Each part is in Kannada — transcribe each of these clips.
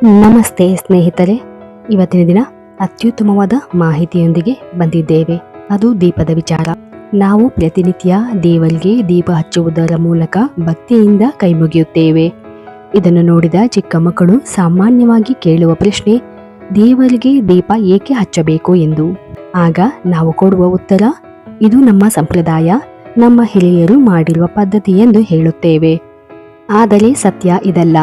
ನಮಸ್ತೆ ಸ್ನೇಹಿತರೆ, ಇವತ್ತಿನ ದಿನ ಅತ್ಯುತ್ತಮವಾದ ಮಾಹಿತಿಯೊಂದಿಗೆ ಬಂದಿದ್ದೇವೆ. ಅದು ದೀಪದ ವಿಚಾರ. ನಾವು ಪ್ರತಿನಿತ್ಯ ದೇವರಿಗೆ ದೀಪ ಹಚ್ಚುವುದರ ಮೂಲಕ ಭಕ್ತಿಯಿಂದ ಕೈಮುಗಿಯುತ್ತೇವೆ. ಇದನ್ನು ನೋಡಿದ ಚಿಕ್ಕ ಮಕ್ಕಳು ಸಾಮಾನ್ಯವಾಗಿ ಕೇಳುವ ಪ್ರಶ್ನೆ, ದೇವರಿಗೆ ದೀಪ ಏಕೆ ಹಚ್ಚಬೇಕು ಎಂದು. ಆಗ ನಾವು ಕೊಡುವ ಉತ್ತರ, ಇದು ನಮ್ಮ ಸಂಪ್ರದಾಯ, ನಮ್ಮ ಹಿರಿಯರು ಮಾಡಿರುವ ಪದ್ಧತಿ ಎಂದು ಹೇಳುತ್ತೇವೆ. ಆದರೆ ಸತ್ಯ ಇದಲ್ಲ.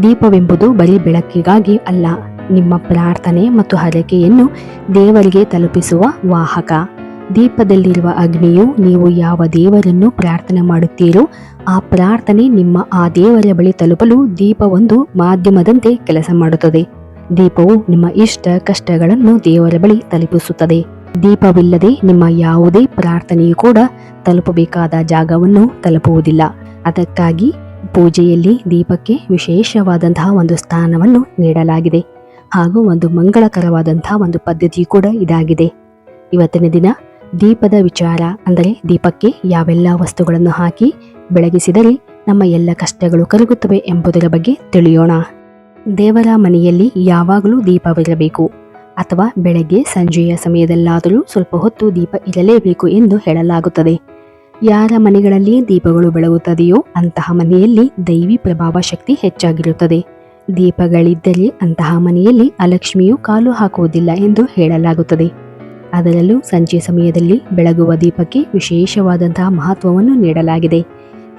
ದೀಪವೆಂಬುದು ಬರೀ ಬೆಳಕಿಗಾಗಿ ಅಲ್ಲ, ನಿಮ್ಮ ಪ್ರಾರ್ಥನೆ ಮತ್ತು ಹರಕೆಯನ್ನು ದೇವರಿಗೆ ತಲುಪಿಸುವ ವಾಹಕ. ದೀಪದಲ್ಲಿರುವ ಅಗ್ನಿಯು ನೀವು ಯಾವ ದೇವರನ್ನು ಪ್ರಾರ್ಥನೆ ಮಾಡುತ್ತೀರೋ ಆ ಪ್ರಾರ್ಥನೆ ನಿಮ್ಮ ಆ ದೇವರ ಬಳಿ ತಲುಪಲು ದೀಪ ಒಂದು ಮಾಧ್ಯಮದಂತೆ ಕೆಲಸ ಮಾಡುತ್ತದೆ. ದೀಪವು ನಿಮ್ಮ ಇಷ್ಟ ಕಷ್ಟಗಳನ್ನು ದೇವರ ಬಳಿ ತಲುಪಿಸುತ್ತದೆ. ದೀಪವಿಲ್ಲದೆ ನಿಮ್ಮ ಯಾವುದೇ ಪ್ರಾರ್ಥನೆಯೂ ಕೂಡ ತಲುಪಬೇಕಾದ ಜಾಗವನ್ನು ತಲುಪುವುದಿಲ್ಲ. ಅದಕ್ಕಾಗಿ ಪೂಜೆಯಲ್ಲಿ ದೀಪಕ್ಕೆ ವಿಶೇಷವಾದಂತಹ ಒಂದು ಸ್ಥಾನವನ್ನು ನೀಡಲಾಗಿದೆ. ಹಾಗೂ ಒಂದು ಮಂಗಳಕರವಾದಂತಹ ಒಂದು ಪದ್ಧತಿ ಕೂಡ ಇದಾಗಿದೆ. ಇವತ್ತಿನ ದಿನ ದೀಪದ ವಿಚಾರ, ಅಂದರೆ ದೀಪಕ್ಕೆ ಯಾವೆಲ್ಲ ವಸ್ತುಗಳನ್ನು ಹಾಕಿ ಬೆಳಗಿಸಿದರೆ ನಮ್ಮ ಎಲ್ಲ ಕಷ್ಟಗಳು ಕರಗುತ್ತವೆ ಎಂಬುದರ ಬಗ್ಗೆ ತಿಳಿಯೋಣ. ದೇವರ ಮನೆಯಲ್ಲಿ ಯಾವಾಗಲೂ ದೀಪವಿರಬೇಕು, ಅಥವಾ ಬೆಳಗ್ಗೆ ಸಂಜೆಯ ಸಮಯದಲ್ಲಾದರೂ ಸ್ವಲ್ಪ ಹೊತ್ತು ದೀಪ ಇರಲೇಬೇಕು ಎಂದು ಹೇಳಲಾಗುತ್ತದೆ. ಯಾರ ಮನೆಗಳಲ್ಲಿ ದೀಪಗಳು ಬೆಳಗುತ್ತದೆಯೋ ಅಂತಹ ಮನೆಯಲ್ಲಿ ದೈವಿ ಪ್ರಭಾವ ಶಕ್ತಿ ಹೆಚ್ಚಾಗಿರುತ್ತದೆ. ದೀಪಗಳಿದ್ದರೆ ಅಂತಹ ಮನೆಯಲ್ಲಿ ಅಲಕ್ಷ್ಮಿಯು ಕಾಲು ಹಾಕುವುದಿಲ್ಲ ಎಂದು ಹೇಳಲಾಗುತ್ತದೆ. ಅದರಲ್ಲೂ ಸಂಜೆ ಸಮಯದಲ್ಲಿ ಬೆಳಗುವ ದೀಪಕ್ಕೆ ವಿಶೇಷವಾದಂತಹ ಮಹತ್ವವನ್ನು ನೀಡಲಾಗಿದೆ.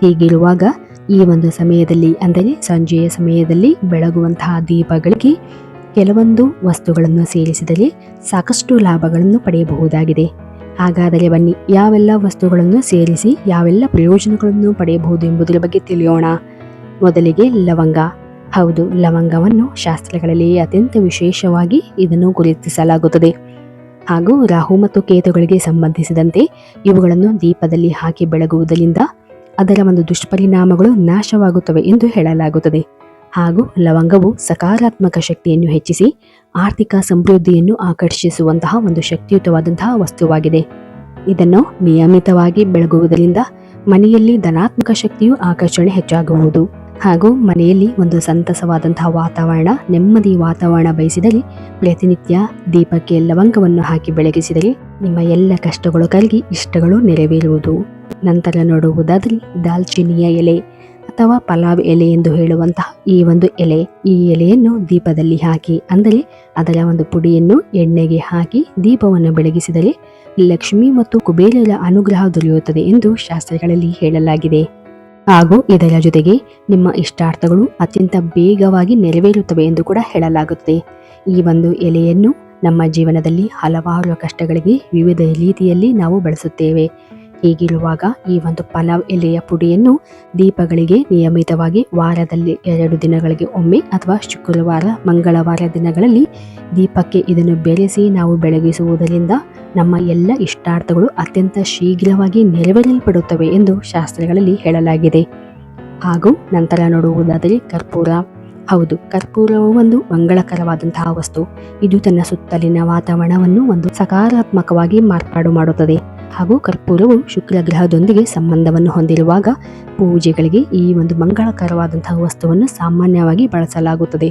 ಹೀಗಿರುವಾಗ ಈ ಒಂದು ಸಮಯದಲ್ಲಿ, ಅಂದರೆ ಸಂಜೆಯ ಸಮಯದಲ್ಲಿ ಬೆಳಗುವಂತಹ ದೀಪಗಳಿಗೆ ಕೆಲವೊಂದು ವಸ್ತುಗಳನ್ನು ಸೇರಿಸಿದರೆ ಸಾಕಷ್ಟು ಲಾಭಗಳನ್ನು ಪಡೆಯಬಹುದಾಗಿದೆ. ಹಾಗಾದರೆ ಬನ್ನಿ, ಯಾವೆಲ್ಲ ವಸ್ತುಗಳನ್ನು ಸೇರಿಸಿ ಯಾವೆಲ್ಲ ಪ್ರಯೋಜನಗಳನ್ನು ಪಡೆಯಬಹುದು ಎಂಬುದರ ಬಗ್ಗೆ ತಿಳಿಯೋಣ. ಮೊದಲಿಗೆ ಲವಂಗ. ಹೌದು, ಲವಂಗವನ್ನು ಶಾಸ್ತ್ರಗಳಲ್ಲಿ ಅತ್ಯಂತ ವಿಶೇಷವಾಗಿ ಇದನ್ನು ಗುರುತಿಸಲಾಗುತ್ತದೆ. ಹಾಗೂ ರಾಹು ಮತ್ತು ಕೇತುಗಳಿಗೆ ಸಂಬಂಧಿಸಿದಂತೆ ಇವುಗಳನ್ನು ದೀಪದಲ್ಲಿ ಹಾಕಿ ಬೆಳಗುವುದರಿಂದ ಅದರ ಒಂದು ದುಷ್ಪರಿಣಾಮಗಳು ನಾಶವಾಗುತ್ತವೆ ಎಂದು ಹೇಳಲಾಗುತ್ತದೆ. ಹಾಗೂ ಲವಂಗವು ಸಕಾರಾತ್ಮಕ ಶಕ್ತಿಯನ್ನು ಹೆಚ್ಚಿಸಿ ಆರ್ಥಿಕ ಸಮೃದ್ಧಿಯನ್ನು ಆಕರ್ಷಿಸುವಂತಹ ಒಂದು ಶಕ್ತಿಯುತವಾದಂತಹ ವಸ್ತುವಾಗಿದೆ. ಇದನ್ನು ನಿಯಮಿತವಾಗಿ ಬೆಳಗುವುದರಿಂದ ಮನೆಯಲ್ಲಿ ಧನಾತ್ಮಕ ಶಕ್ತಿಯು ಆಕರ್ಷಣೆ ಹೆಚ್ಚಾಗುವುದು. ಹಾಗೂ ಮನೆಯಲ್ಲಿ ಒಂದು ಸಂತಸವಾದಂತಹ ವಾತಾವರಣ, ನೆಮ್ಮದಿ ವಾತಾವರಣ ಬಯಸಿದರೆ ಪ್ರತಿನಿತ್ಯ ದೀಪಕ್ಕೆ ಲವಂಗವನ್ನು ಹಾಕಿ ಬೆಳಗಿಸಿದರೆ ನಿಮ್ಮ ಎಲ್ಲ ಕಷ್ಟಗಳು ಕರಗಿ ಇಷ್ಟಗಳು ನೆರವೇರುವುದು. ನಂತರ ನೋಡುವುದಾದರೆ ದಾಲ್ಚಿನ್ನಿಯ ಎಲೆ ಅಥವಾ ಪಲಾವ್ ಎಲೆ ಎಂದು ಹೇಳುವಂತಹ ಈ ಒಂದು ಎಲೆ, ಈ ಎಲೆಯನ್ನು ದೀಪದಲ್ಲಿ ಹಾಕಿ, ಅಂದರೆ ಅದರ ಒಂದು ಪುಡಿಯನ್ನು ಎಣ್ಣೆಗೆ ಹಾಕಿ ದೀಪವನ್ನು ಬೆಳಗಿಸಿದರೆ ಲಕ್ಷ್ಮಿ ಮತ್ತು ಕುಬೇರರ ಅನುಗ್ರಹ ದೊರೆಯುತ್ತದೆ ಎಂದು ಶಾಸ್ತ್ರಗಳಲ್ಲಿ ಹೇಳಲಾಗಿದೆ. ಹಾಗೂ ಇದರ ಜೊತೆಗೆ ನಿಮ್ಮ ಇಷ್ಟಾರ್ಥಗಳು ಅತ್ಯಂತ ಬೇಗವಾಗಿ ನೆರವೇರುತ್ತವೆ ಎಂದು ಕೂಡ ಹೇಳಲಾಗುತ್ತದೆ. ಈ ಒಂದು ಎಲೆಯನ್ನು ನಮ್ಮ ಜೀವನದಲ್ಲಿ ಹಲವಾರು ಕಷ್ಟಗಳಿಗೆ ವಿವಿಧ ರೀತಿಯಲ್ಲಿ ನಾವು ಬಳಸುತ್ತೇವೆ. ಹೀಗಿರುವಾಗ ಈ ಒಂದು ಪಲಾವ್ ಎಲೆಯ ಪುಡಿಯನ್ನು ದೀಪಗಳಿಗೆ ನಿಯಮಿತವಾಗಿ ವಾರದಲ್ಲಿ 2 ದಿನಗಳಿಗೆ ಒಮ್ಮೆ ಅಥವಾ ಶುಕ್ರವಾರ, ಮಂಗಳವಾರ ದಿನಗಳಲ್ಲಿ ದೀಪಕ್ಕೆ ಇದನ್ನು ಬೆರೆಸಿ ನಾವು ಬೆಳಗಿಸುವುದರಿಂದ ನಮ್ಮ ಎಲ್ಲ ಇಷ್ಟಾರ್ಥಗಳು ಅತ್ಯಂತ ಶೀಘ್ರವಾಗಿ ನೆರವೇರಲ್ಪಡುತ್ತವೆ ಎಂದು ಶಾಸ್ತ್ರಗಳಲ್ಲಿ ಹೇಳಲಾಗಿದೆ. ಹಾಗೂ ನಂತರ ನೋಡುವುದಾದರೆ ಕರ್ಪೂರ. ಹೌದು, ಕರ್ಪೂರವು ಒಂದು ಮಂಗಳಕರವಾದಂತಹ ವಸ್ತು. ಇದು ತನ್ನ ಸುತ್ತಲಿನ ವಾತಾವರಣವನ್ನು ಒಂದು ಸಕಾರಾತ್ಮಕವಾಗಿ ಮಾರ್ಪಾಡು ಮಾಡುತ್ತದೆ. ಹಾಗೂ ಕರ್ಪೂರವು ಶುಕ್ರ ಗ್ರಹದೊಂದಿಗೆ ಸಂಬಂಧವನ್ನು ಹೊಂದಿರುವಾಗ ಪೂಜೆಗಳಿಗೆ ಈ ಒಂದು ಮಂಗಳಕರವಾದಂತಹ ವಸ್ತುವನ್ನು ಸಾಮಾನ್ಯವಾಗಿ ಬಳಸಲಾಗುತ್ತದೆ.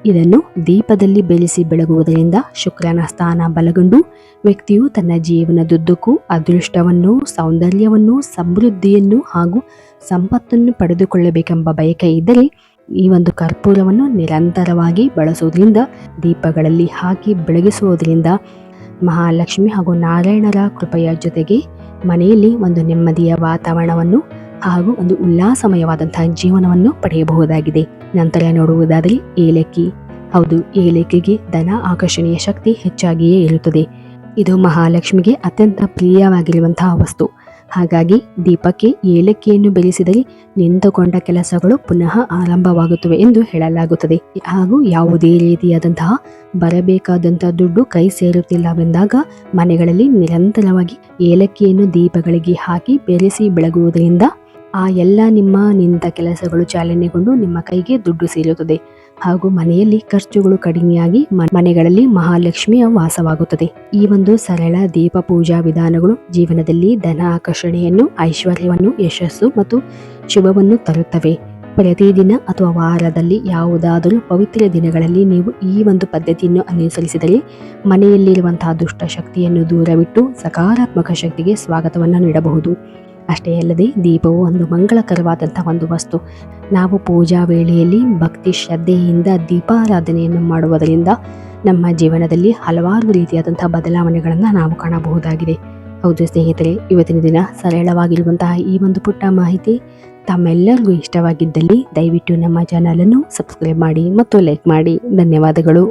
ಇದನ್ನು ದೀಪದಲ್ಲಿ ಬೆರೆಸಿ ಬೆಳಗುವುದರಿಂದ ಶುಕ್ರನ ಸ್ಥಾನ ಬಲಗೊಂಡು ವ್ಯಕ್ತಿಯು ತನ್ನ ಜೀವನದುದ್ದಕ್ಕೂ ಅದೃಷ್ಟವನ್ನು, ಸೌಂದರ್ಯವನ್ನು, ಸಮೃದ್ಧಿಯನ್ನು ಹಾಗೂ ಸಂಪತ್ತನ್ನು ಪಡೆದುಕೊಳ್ಳಬೇಕೆಂಬ ಬಯಕೆ ಇದ್ದರೆ ಈ ಒಂದು ಕರ್ಪೂರವನ್ನು ನಿರಂತರವಾಗಿ ಬಳಸುವುದರಿಂದ, ದೀಪಗಳಲ್ಲಿ ಹಾಕಿ ಬೆಳಗಿಸುವುದರಿಂದ ಮಹಾಲಕ್ಷ್ಮಿ ಹಾಗೂ ನಾರಾಯಣರ ಕೃಪೆಯ ಜೊತೆಗೆ ಮನೆಯಲ್ಲಿ ಒಂದು ನೆಮ್ಮದಿಯ ವಾತಾವರಣವನ್ನು ಹಾಗೂ ಒಂದು ಉಲ್ಲಾಸಮಯವಾದಂತಹ ಜೀವನವನ್ನು ಪಡೆಯಬಹುದಾಗಿದೆ. ನಂತರ ನೋಡುವುದಾದರೆ ಏಲಕ್ಕಿ. ಹೌದು, ಏಲಕ್ಕಿಗೆ ಧನ ಆಕರ್ಷಣೆಯ ಶಕ್ತಿ ಹೆಚ್ಚಾಗಿಯೇ ಇರುತ್ತದೆ. ಇದು ಮಹಾಲಕ್ಷ್ಮಿಗೆ ಅತ್ಯಂತ ಪ್ರಿಯವಾಗಿರುವಂತಹ ವಸ್ತು. ಹಾಗಾಗಿ ದೀಪಕ್ಕೆ ಏಲಕ್ಕಿಯನ್ನು ಬೆರೆಸಿದರೆ ನಿಂತುಕೊಂಡ ಕೆಲಸಗಳು ಪುನಃ ಆರಂಭವಾಗುತ್ತವೆ ಎಂದು ಹೇಳಲಾಗುತ್ತದೆ. ಹಾಗೂ ಯಾವುದೇ ರೀತಿಯಾದಂತಹ ಬರಬೇಕಾದಂತಹ ದುಡ್ಡು ಕೈ ಸೇರುತ್ತಿಲ್ಲವೆಂದಾಗ ಮನೆಗಳಲ್ಲಿ ನಿರಂತರವಾಗಿ ಏಲಕ್ಕಿಯನ್ನು ದೀಪಗಳಿಗೆ ಹಾಕಿ ಬೆರೆಸಿ ಬೆಳಗುವುದರಿಂದ ಆ ಎಲ್ಲ ನಿಮ್ಮ ನಿಂತ ಕೆಲಸಗಳು ಚಾಲನೆಗೊಂಡು ನಿಮ್ಮ ಕೈಗೆ ದುಡ್ಡು ಸೇರುತ್ತದೆ. ಹಾಗೂ ಮನೆಯಲ್ಲಿ ಖರ್ಚುಗಳು ಕಡಿಮೆಯಾಗಿ ಮನೆಗಳಲ್ಲಿ ಮಹಾಲಕ್ಷ್ಮಿಯ ವಾಸವಾಗುತ್ತದೆ. ಈ ಒಂದು ಸರಳ ದೀಪ ಪೂಜಾ ವಿಧಾನಗಳು ಜೀವನದಲ್ಲಿ ಧನ ಆಕರ್ಷಣೆಯನ್ನು, ಐಶ್ವರ್ಯವನ್ನು, ಯಶಸ್ಸು ಮತ್ತು ಶುಭವನ್ನು ತರುತ್ತವೆ. ಪ್ರತಿದಿನ ಅಥವಾ ವಾರದಲ್ಲಿ ಯಾವುದಾದರೂ ಪವಿತ್ರ ದಿನಗಳಲ್ಲಿ ನೀವು ಈ ಒಂದು ಪದ್ಧತಿಯನ್ನು ಅನುಸರಿಸಿದರೆ ಮನೆಯಲ್ಲಿರುವಂತಹ ದುಷ್ಟ ಶಕ್ತಿಯನ್ನು ದೂರವಿಟ್ಟು ಸಕಾರಾತ್ಮಕ ಶಕ್ತಿಗೆ ಸ್ವಾಗತವನ್ನು ನೀಡಬಹುದು. ಅಷ್ಟೇ ಅಲ್ಲದೆ ದೀಪವು ಒಂದು ಮಂಗಳಕರವಾದಂತಹ ಒಂದು ವಸ್ತು. ನಾವು ಪೂಜಾ ವೇಳೆಯಲ್ಲಿ ಭಕ್ತಿ ಶ್ರದ್ಧೆಯಿಂದ ದೀಪಾರಾಧನೆಯನ್ನು ಮಾಡುವುದರಿಂದ ನಮ್ಮ ಜೀವನದಲ್ಲಿ ಹಲವಾರು ರೀತಿಯಾದಂತಹ ಬದಲಾವಣೆಗಳನ್ನು ನಾವು ಕಾಣಬಹುದಾಗಿದೆ. ಹೌದು ಸ್ನೇಹಿತರೆ, ಇವತ್ತಿನ ದಿನ ಸರಳವಾಗಿರುವಂತಹ ಈ ಒಂದು ಪುಟ್ಟ ಮಾಹಿತಿ ತಮ್ಮೆಲ್ಲರಿಗೂ ಇಷ್ಟವಾಗಿದ್ದಲ್ಲಿ ದಯವಿಟ್ಟು ನಮ್ಮ ಚಾನಲನ್ನು ಸಬ್ಸ್ಕ್ರೈಬ್ ಮಾಡಿ ಮತ್ತು ಲೈಕ್ ಮಾಡಿ. ಧನ್ಯವಾದಗಳು.